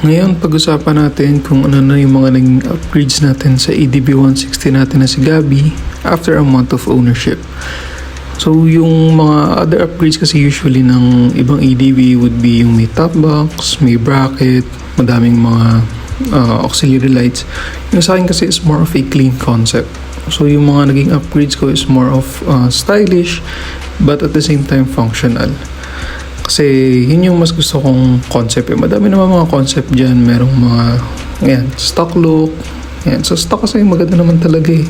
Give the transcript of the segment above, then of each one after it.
Ngayon, pag-usapan natin kung ano na yung mga naging upgrades natin sa ADB 160 natin na si Gabi after a month of ownership. So, yung mga other upgrades kasi usually ng ibang ADB would be yung may top box, may bracket, madaming mga auxiliary lights. Yung sa akin kasi is more of a clean concept. So, yung mga naging upgrades ko is more of stylish but at the same time functional. Kasi yun yung mas gusto kong concept. Madami naman mga concept dyan. Merong mga stock look. Yan. So stock kasi maganda naman talaga eh.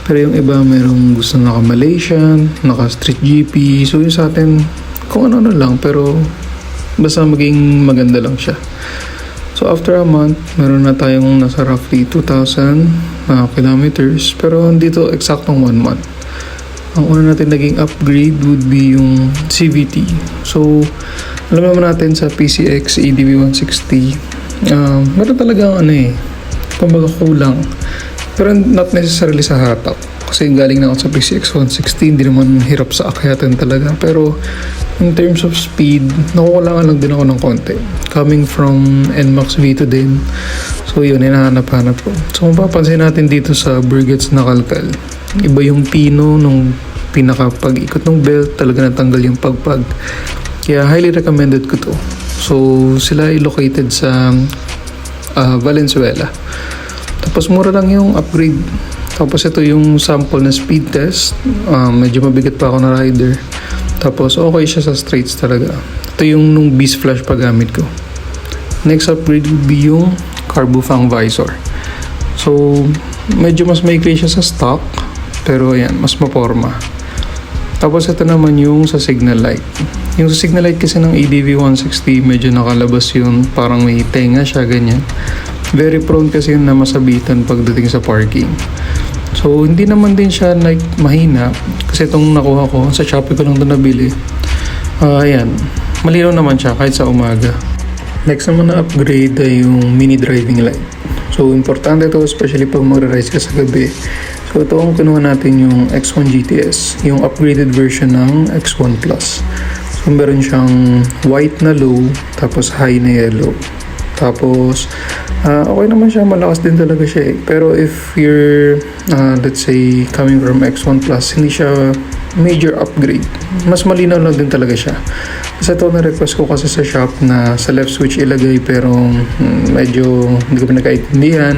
Pero yung iba merong gusto naka-Malaysian, naka-Street GP. So yung sa atin, kung ano lang. Pero basta maging maganda lang siya. So after a month, meron na tayong nasa roughly 2,000 kilometers. Pero dito eksaktong 1 month. Ang una natin naging upgrade would be yung CVT. So, alam naman natin sa PCX ADB 160, meron talaga kumbaga kulang. Pero not necessarily sa hatak. Kasi galing na ako sa PCX 160, hindi naman hirap sa akyatan talaga. Pero, in terms of speed, nakukulangan lang din ako ng konti. Coming from NMAX V2 din. So, yun, hinahanap-hanap ko. So, mapapansin natin dito sa Brigade's na kalkal. Iba yung pino nung pinaka-pag-ikot ng belt, talaga natanggal yung pagpag. Kaya highly recommended ko to. So, sila ay located sa Valenzuela. Tapos mura lang yung upgrade. Tapos ito yung sample na speed test. Medyo mabigat pa ako na rider. Tapos okay siya sa straights talaga. Ito yung nung Beast Flash paggamit ko. Next upgrade would be yung Carbofang visor. So, medyo mas maikli siya sa stock. Pero ayan, mas maporma. Tapos ito naman yung sa signal light. Yung sa signal light kasi ng ADV 160, medyo nakalabas yun. Parang may tenga siya, ganyan. Very prone kasi yun na masabitan pagdating sa parking. So, hindi naman din siya mahina. Kasi itong nakuha ko, sa Shopee ko lang ito nabili. Ayan, malinaw naman siya kahit sa umaga. Next naman na upgrade ay yung mini driving light. So, importante ito especially pag magra-rise ka sa gabi. So, ito ang kinuha natin yung X1 GTS, yung upgraded version ng X1 Plus. So, meron siyang white na low, tapos high na yellow. Tapos, okay naman siya, malakas din talaga siya eh. Pero if you're, let's say, coming from X1 Plus, hindi siya major upgrade. Mas malinaw lang din talaga siya. Kasi ito na-request ko kasi sa shop na sa left switch ilagay pero medyo hindi ko pa nagkaintindihan.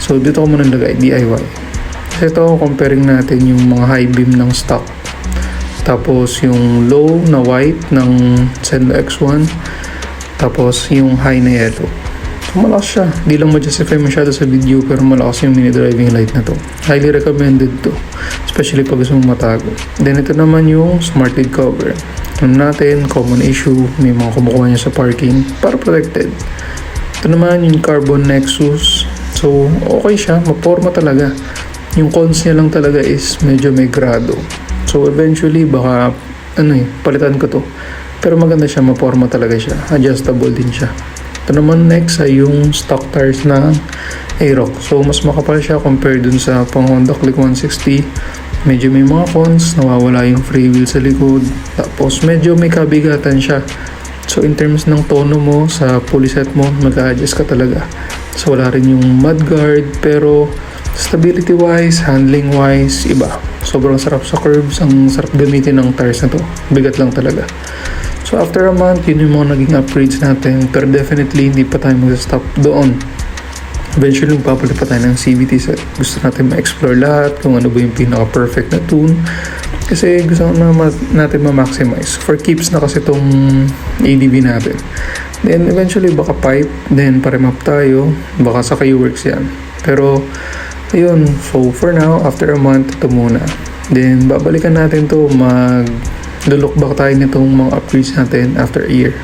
So, dito ko muna nilagay, DIY. Kasi ito, comparing natin yung mga high beam ng stock. Tapos yung low na white ng Sendo X1. Tapos yung high na yellow. So malakas siya. Di lang ma-justify masyado sa video pero malakas yung mini driving light na to. Highly recommended to. Especially pag gusto mong matago. Then ito naman yung smart lid cover. Ano natin, common issue. May mga kumukuha niya sa parking para protected. Ito naman yung Carbon Nexus. So okay siya. Maporma talaga. Yung cons niya lang talaga is medyo may grado. So eventually baka palitan ko to. Pero maganda siya, maporma talaga siya. Adjustable din siya. Ito naman next ay yung stock tires na Aerox. So mas makapal siya compared dun sa pang Honda Click 160. Medyo may mga cons, nawawala yung free wheel sa likod. Tapos medyo may kabigatan siya. So in terms ng tono mo sa pulley set mo, mag-a-adjust ka talaga. So wala rin yung mudguard pero stability wise, handling wise, iba. Sobrang sarap sa curves, ang sarap gamitin ng tires na to. Bigat lang talaga. So after a month, yun yung mga naging upgrades natin. Pero definitely, hindi pa tayo mag-stop doon. Eventually, magpapalit pa tayo ng CVT set. Gusto natin ma-explore lahat, kung ano ba yung pinaka-perfect na tune. Kasi gusto natin ma-maximize. For keeps na kasi itong ADB natin. Then eventually, baka pipe. Then paremap tayo. Baka sa K-Works yan. Pero ayun, so for now, after a month, ito muna. Then, babalikan natin to, mag-look back tayo nitong mga upgrades natin after a year.